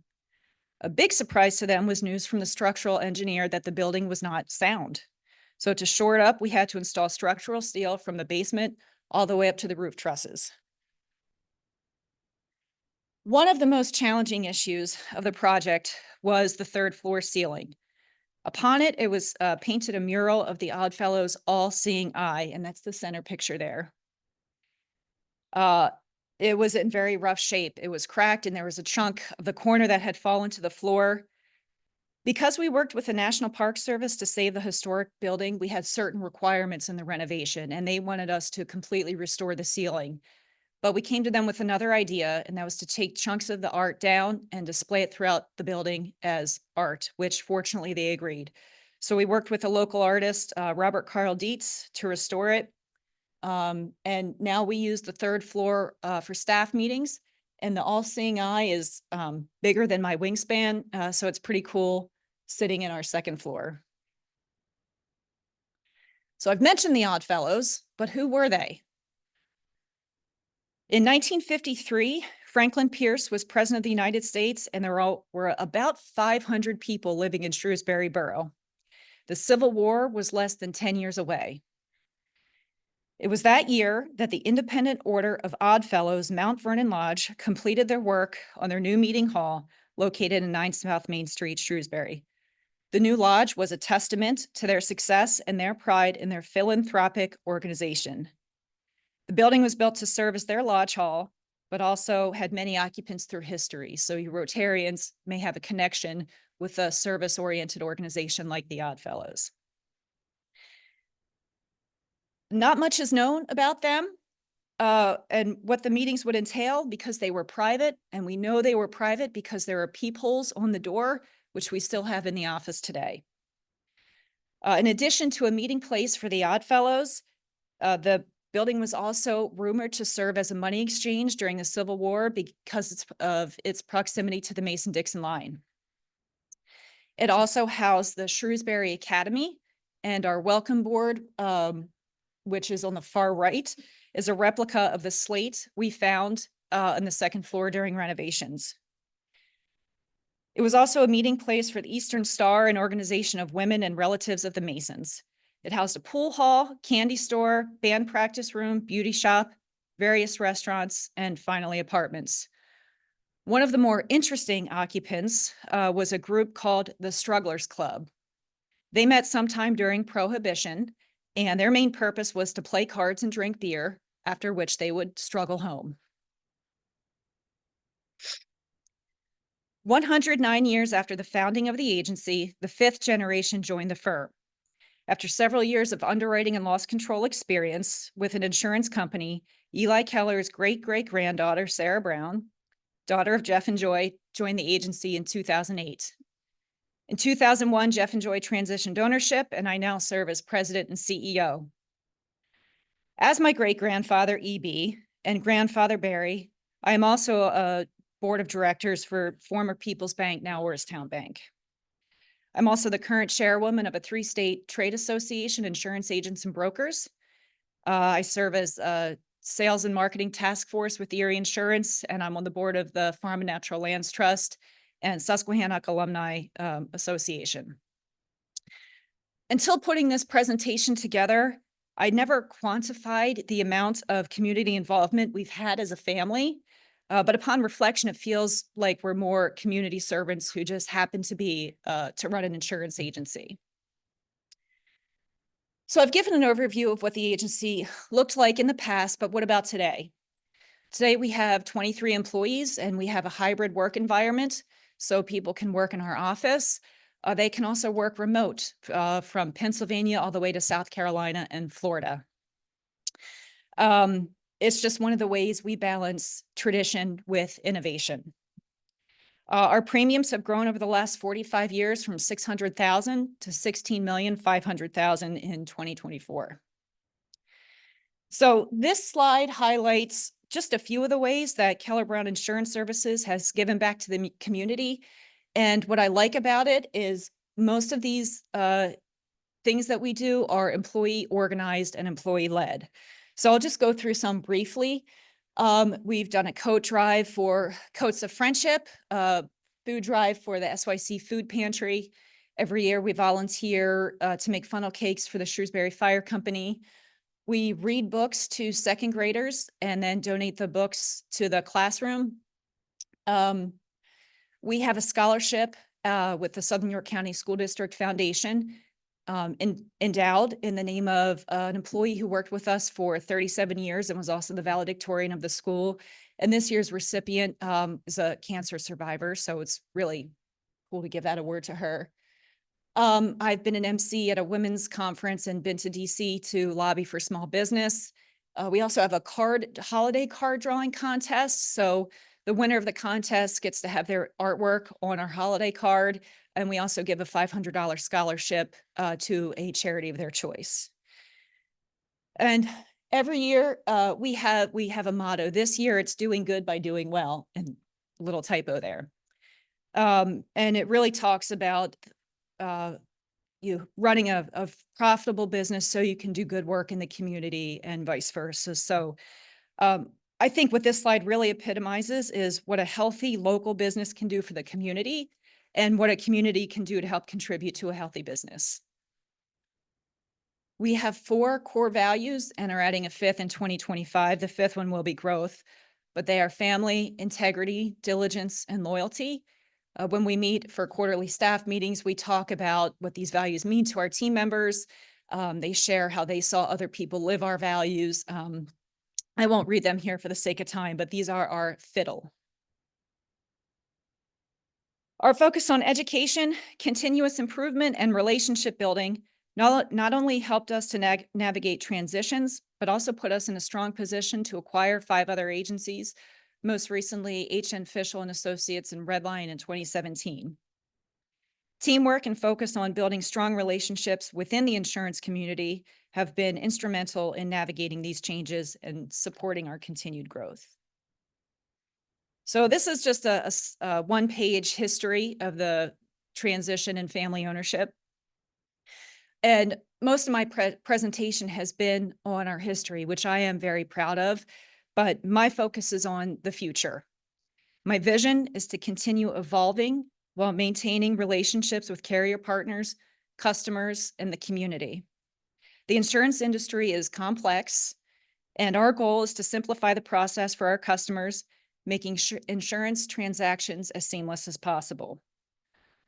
A big surprise to them was news from the structural engineer that the building was not sound. So to shore it up, we had to install structural steel from the basement all the way up to the roof trusses. One of the most challenging issues of the project was the 3rd floor ceiling. Upon it, it was painted a mural of the Oddfellows' all-seeing eye, and that's the center picture there. It was in very rough shape. It was cracked, and there was a chunk of the corner that had fallen to the floor. Because we worked with the National Park Service to save the historic building, we had certain requirements in the renovation, and they wanted us to completely restore the ceiling. But we came to them with another idea, and that was to take chunks of the art down and display it throughout the building as art, which fortunately they agreed. So we worked with a local artist, Robert Carl Dietz, to restore it. And now we use the 3rd floor for staff meetings, and the all-seeing eye is bigger than my wingspan, so it's pretty cool sitting in our 2nd floor. So I've mentioned the Oddfellows, but who were they? In 1953, Franklin Pierce was president of the United States, and were about 500 people living in Shrewsbury Borough. The Civil War was less than 10 years away. It was that year that the Independent Order of Odd Fellows, Mount Vernon Lodge, completed their work on their new meeting hall located in 9 South Main Street, Shrewsbury. The new lodge was a testament to their success and their pride in their philanthropic organization. The building was built to serve as their lodge hall, but also had many occupants through history. So you Rotarians may have a connection with a service-oriented organization like the Odd Fellows. Not much is known about them and what the meetings would entail because they were private, and we know they were private because there are peepholes on the door, which we still have in the office today. In addition to a meeting place for the Odd Fellows, the building was also rumored to serve as a money exchange during the Civil War because of its proximity to the Mason-Dixon line. It also housed the Shrewsbury Academy, and our welcome board, which is on the far right, is a replica of the slate we found on the second floor during renovations. It was also a meeting place for the Eastern Star, an organization of women and relatives of the Masons. It housed a pool hall, candy store, band practice room, beauty shop, various restaurants, and finally apartments. One of the more interesting occupants was a group called the Strugglers Club. They met sometime during Prohibition, and their main purpose was to play cards and drink beer, after which they would struggle home. 109 years after the founding of the agency, the 5th generation joined the firm. After several years of underwriting and loss control experience with an insurance company, Eli Keller's great-great-granddaughter, Sarah Brown, daughter of Jeff and Joy, joined the agency in 2008. In 2001, Jeff and Joy transitioned ownership, and I now serve as president and CEO. As my great-grandfather, E.B., and grandfather, Barry, I am also a board of directors for former People's Bank, now Orrstown Bank. I'm also the current chairwoman of a 3-state trade association, insurance agents and brokers. I serve as a sales and marketing task force with Erie Insurance, and I'm on the board of the Farm and Natural Lands Trust and Susquehannock Alumni Association. Until putting this presentation together, I never quantified the amount of community involvement we've had as a family. But upon reflection, it feels like we're more community servants who just happen to be to run an insurance agency. So I've given an overview of what the agency looked like in the past, but what about today? Today we have 23 employees and we have a hybrid work environment, so people can work in our office. They can also work remote from Pennsylvania all the way to South Carolina and Florida. It's just one of the ways we balance tradition with innovation. Our premiums have grown over the last 45 years from 600,000 to 16,500,000 in 2024. So this slide highlights just a few of the ways that Keller-Brown Insurance Services has given back to the community. And what I like about it is most of these things that we do are employee organized and employee led. So I'll just go through some briefly. We've done a coat drive for Coats of Friendship, food drive for the SYC Food Pantry. Every year we volunteer to make funnel cakes for the Shrewsbury Fire Company. We read books to 2nd graders and then donate the books to the classroom. We have a scholarship with the Southern York County School District Foundation endowed in the name of an employee who worked with us for 37 years and was also the valedictorian of the school. And this year's recipient is a cancer survivor, so it's really cool to give that award to her. I've been an MC at a women's conference and been to DC to lobby for small business. We also have a holiday card drawing contest. So the winner of the contest gets to have their artwork on our holiday card. And we also give a $500 scholarship to a charity of their choice. And every year we have a motto. This year it's doing good by doing well, and a little typo there. And it really talks about you running a profitable business so you can do good work in the community and vice versa. So I think what this slide really epitomizes is what a healthy local business can do for the community and what a community can do to help contribute to a healthy business. We have 4 core values and are adding a 5th in 2025. The 5th one will be growth, but they are family, integrity, diligence, and loyalty. When we meet for quarterly staff meetings, we talk about what these values mean to our team members. They share how they saw other people live our values. I won't read them here for the sake of time, but these are our fiddle. Our focus on education, continuous improvement, and relationship building not only helped us to navigate transitions, but also put us in a strong position to acquire 5 other agencies, most recently H.N. Fishel and Associates and Redline in 2017. Teamwork and focus on building strong relationships within the insurance community have been instrumental in navigating these changes and supporting our continued growth. So this is just a one-page history of the transition in family ownership. And most of my presentation has been on our history, which I am very proud of, but my focus is on the future. My vision is to continue evolving while maintaining relationships with carrier partners, customers, and the community. The insurance industry is complex, and our goal is to simplify the process for our customers, making insurance transactions as seamless as possible.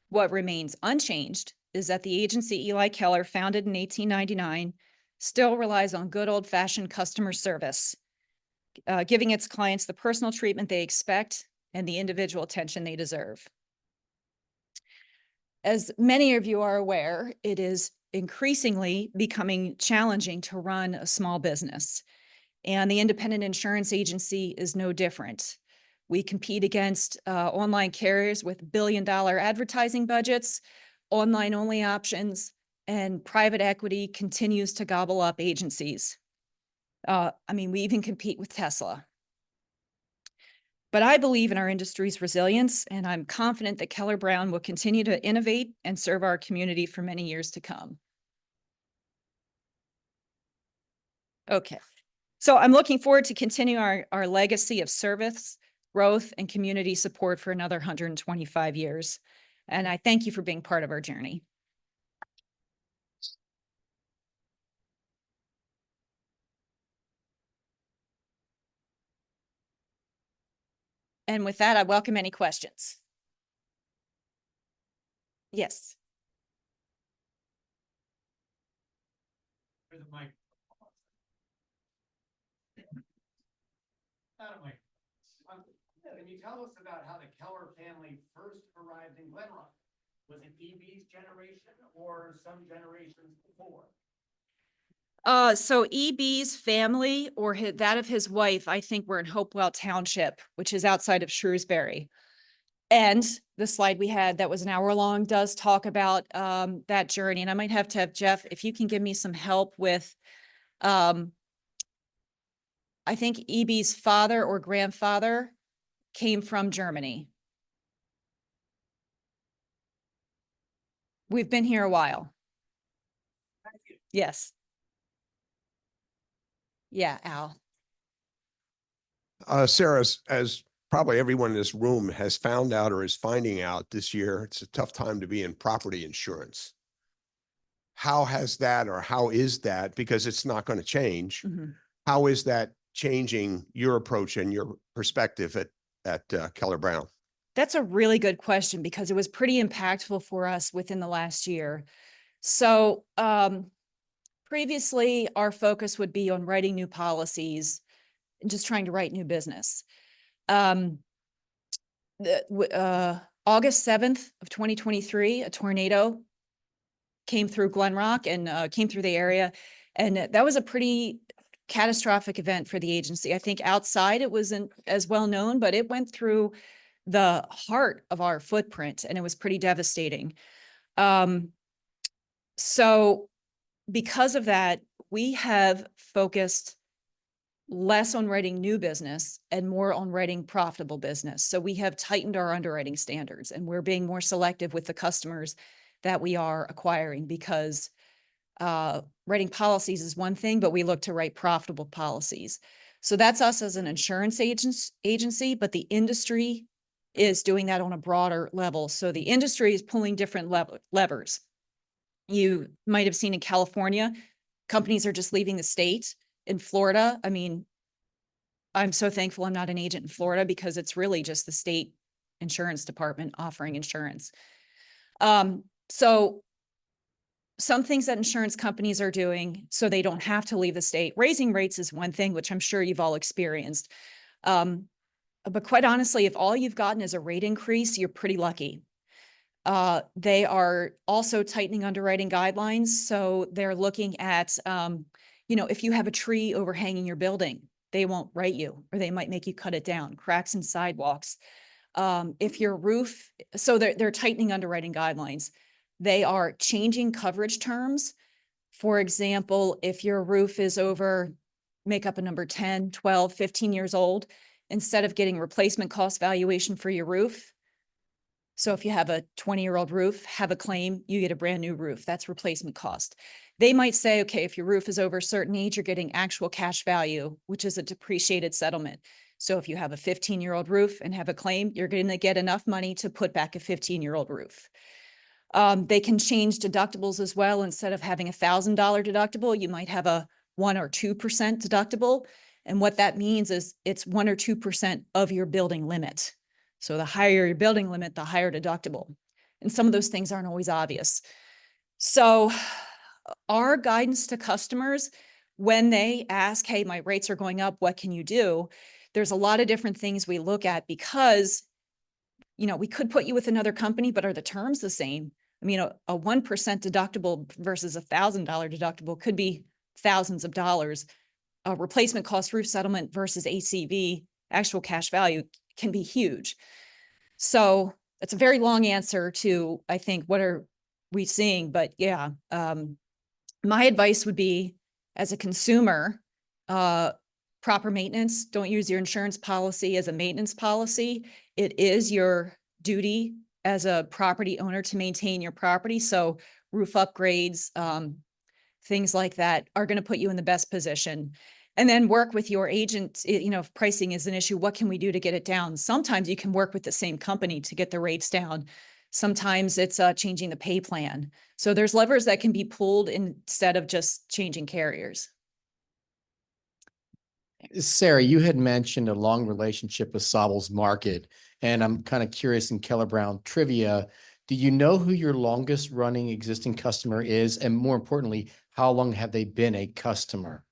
What remains unchanged is that the agency Eli Keller, founded in 1899, still relies on good old-fashioned customer service, giving its clients the personal treatment they expect and the individual attention they deserve. As many of you are aware, it is increasingly becoming challenging to run a small business, and the independent insurance agency is no different. We compete against online carriers with billion-dollar advertising budgets, online-only options, and private equity continues to gobble up agencies. We even compete with Tesla. But I believe in our industry's resilience, and I'm confident that Keller-Brown will continue to innovate and serve our community for many years to come. Okay, so I'm looking forward to continue our legacy of service, growth, and community support for another 125 years. And I thank you for being part of our journey. And with that, I welcome any questions. Yes. There's a mic. Not a mic. Can you tell us about how the Keller family first arrived in Glen Rock? Was it EB's generation or some generations before? So EB's family or that of his wife, I think were in Hopewell Township, which is outside of Shrewsbury. And the slide we had that was an hour long does talk about that journey. And I might have to have Jeff, if you can give me some help with, I think EB's father or grandfather came from Germany. We've been here a while. Yes. Yeah, Al. Sarah, as probably everyone in this room has found out or is finding out this year, it's a tough time to be in property insurance. How has that, or how is that, because it's not going to change, how is that changing your approach and your perspective at Keller-Brown? That's a really good question because it was pretty impactful for us within the last year. So previously, our focus would be on writing new policies and just trying to write new business. August 7th of 2023, a tornado came through Glen Rock and came through the area. And that was a pretty catastrophic event for the agency. I think outside it wasn't as well known, but it went through the heart of our footprint and it was pretty devastating. So because of that, we have focused less on writing new business and more on writing profitable business. So we have tightened our underwriting standards and we're being more selective with the customers that we are acquiring because writing policies is one thing, but we look to write profitable policies. So that's us as an insurance agency, but the industry is doing that on a broader level. So the industry is pulling different levers. You might have seen in California, companies are just leaving the state. In Florida, I mean, I'm so thankful I'm not an agent in Florida because it's really just the state insurance department offering insurance. So some things that insurance companies are doing so they don't have to leave the state. Raising rates is one thing, which I'm sure you've all experienced. But quite honestly, if all you've gotten is a rate increase, you're pretty lucky. They are also tightening underwriting guidelines. So they're looking at, if you have a tree overhanging your building, they won't write you, or they might make you cut it down, cracks in sidewalks. If your roof, so they're tightening underwriting guidelines. They are changing coverage terms. For example, if your roof is over, make up a number 10, 12, 15 years old, instead of getting replacement cost valuation for your roof. So if you have a 20-year-old roof, have a claim, you get a brand new roof. That's replacement cost. They might say, okay, if your roof is over a certain age, you're getting actual cash value, which is a depreciated settlement. So if you have a 15-year-old roof and have a claim, you're going to get enough money to put back a 15-year-old roof. They can change deductibles as well. Instead of having $1,000 deductible, you might have a 1 or 2% deductible. And what that means is it's 1 or 2% of your building limit. So the higher your building limit, the higher deductible. And some of those things aren't always obvious. So our guidance to customers, when they ask, hey, my rates are going up, what can you do? There's a lot of different things we look at because, we could put you with another company, but are the terms the same? I mean, a 1% deductible versus $1,000 deductible could be thousands of dollars. A replacement cost roof settlement versus ACV, actual cash value, can be huge. So it's a very long answer to, I think, what are we seeing? But yeah, my advice would be, as a consumer, proper maintenance. Don't use your insurance policy as a maintenance policy. It is your duty as a property owner to maintain your property. So roof upgrades, things like that are going to put you in the best position. And then work with your agent. If pricing is an issue, what can we do to get it down? Sometimes you can work with the same company to get the rates down. Sometimes it's changing the pay plan. So there's levers that can be pulled instead of just changing carriers. Sarah, you had mentioned a long relationship with Sobel's Market, and I'm kind of curious in Keller-Brown trivia. Do you know who your longest running existing customer is? And more importantly, how long have they been a customer?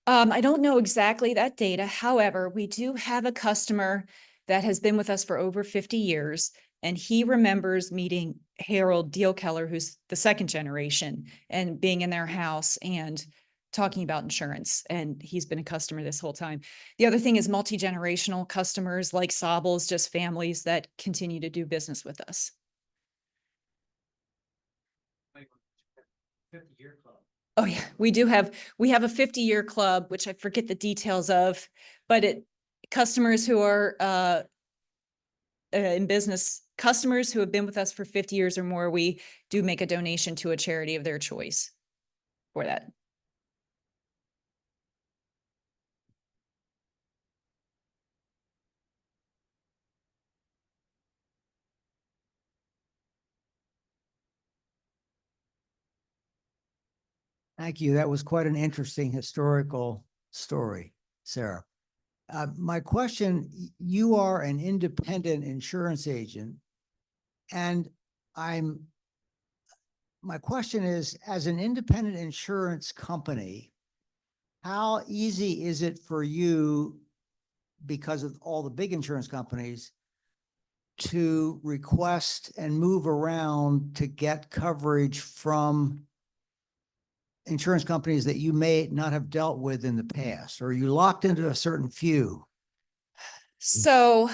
I don't know exactly that data. However, we do have a customer that has been with us for over 50 years, and he remembers meeting Harold Keller, who's the second generation, and being in their house and talking about insurance. And he's been a customer this whole time. The other thing is multi-generational customers like Sobel's, just families that continue to do business with us. 50-year club. Oh yeah, we have a 50-year club, which I forget the details of, but customers who are in business, customers who have been with us for 50 years or more, we do make a donation to a charity of their choice for that. Thank you. That was quite an interesting historical story, Sarah. My question, you are an independent insurance agent, and my question is, as an independent insurance company, how easy is it for you, because of all the big insurance companies, to request and move around to get coverage from insurance companies that you may not have dealt with in the past, or are you locked into a certain few? So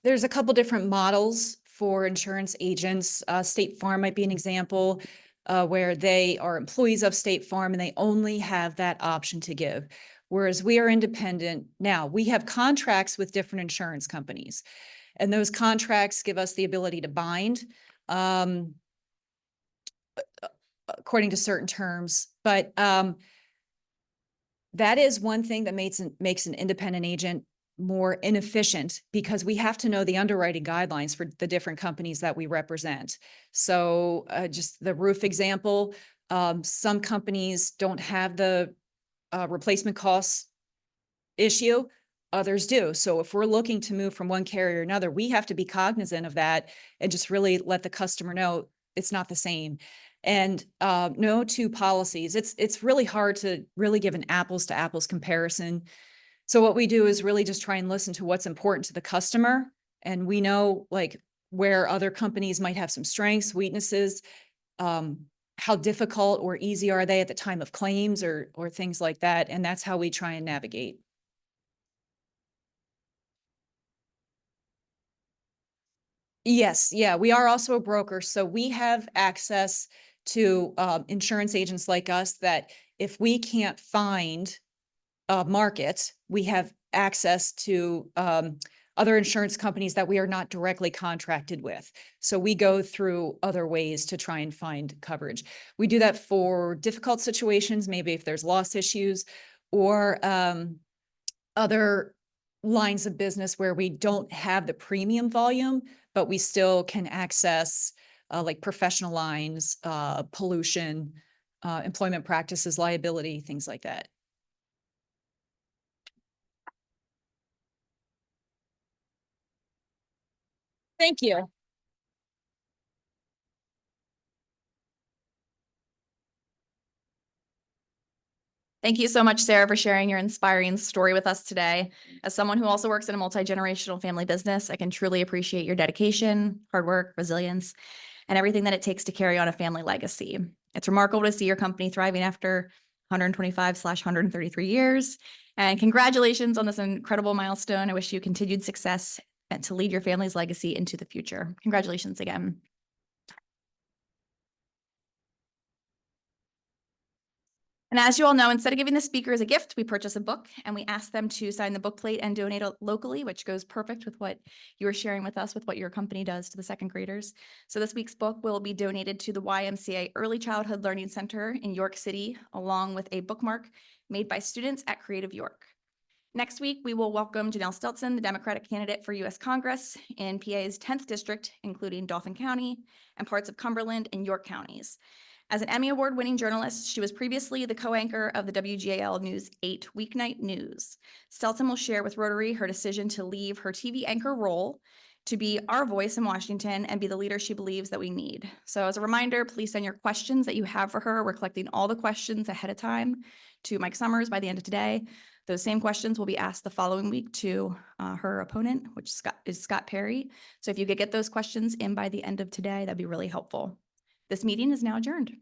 there's a couple different models for insurance agents. State Farm might be an example where they are employees of State Farm and they only have that option to give. Whereas we are independent. Now, we have contracts with different insurance companies, and those contracts give us the ability to bind according to certain terms. But that is one thing that makes an independent agent more inefficient because we have to know the underwriting guidelines for the different companies that we represent. So just the roof example, some companies don't have the replacement costs issue, others do. So if we're looking to move from one carrier to another, we have to be cognizant of that and just really let the customer know it's not the same. And no two policies. It's really hard to really give an apples to apples comparison. So what we do is really just try and listen to what's important to the customer. And we know like where other companies might have some strengths, weaknesses, how difficult or easy are they at the time of claims or things like that. And that's how we try and navigate. Yes, yeah, we are also a broker, so we have access to insurance agents like us that if we can't find a market, we have access to other insurance companies that we are not directly contracted with. So we go through other ways to try and find coverage. We do that for difficult situations, maybe if there's loss issues or other lines of business where we don't have the premium volume, but we still can access like professional lines, pollution, employment practices, liability, things like that. Thank you. Thank you so much, Sarah, for sharing your inspiring story with us today. As someone who also works in a multi-generational family business, I can truly appreciate your dedication, hard work, resilience, and everything that it takes to carry on a family legacy. It's remarkable to see your company thriving after 125/133 years. And congratulations on this incredible milestone. I wish you continued success and to lead your family's legacy into the future. Congratulations again. And as you all know, instead of giving the speakers a gift, we purchase a book and we ask them to sign the book plate and donate it locally, which goes perfect with what you were sharing with us with what your company does to the second graders. So this week's book will be donated to the YMCA Early Childhood Learning Center in York City, along with a bookmark made by students at Creative York. Next week, we will welcome Janelle Steltzen, the Democratic candidate for U.S. Congress in PA's 10th district, including Dauphin County and parts of Cumberland and York counties. As an Emmy Award-winning journalist, she was previously the co-anchor of the WGAL News 8 Weeknight News. Steltzen will share with Rotary her decision to leave her TV anchor role to be our voice in Washington and be the leader she believes that we need. So as a reminder, please send your questions that you have for her. We're collecting all the questions ahead of time to Mike Summers by the end of today. Those same questions will be asked the following week to her opponent, which is Scott Perry. So if you could get those questions in by the end of today, that'd be really helpful. This meeting is now adjourned.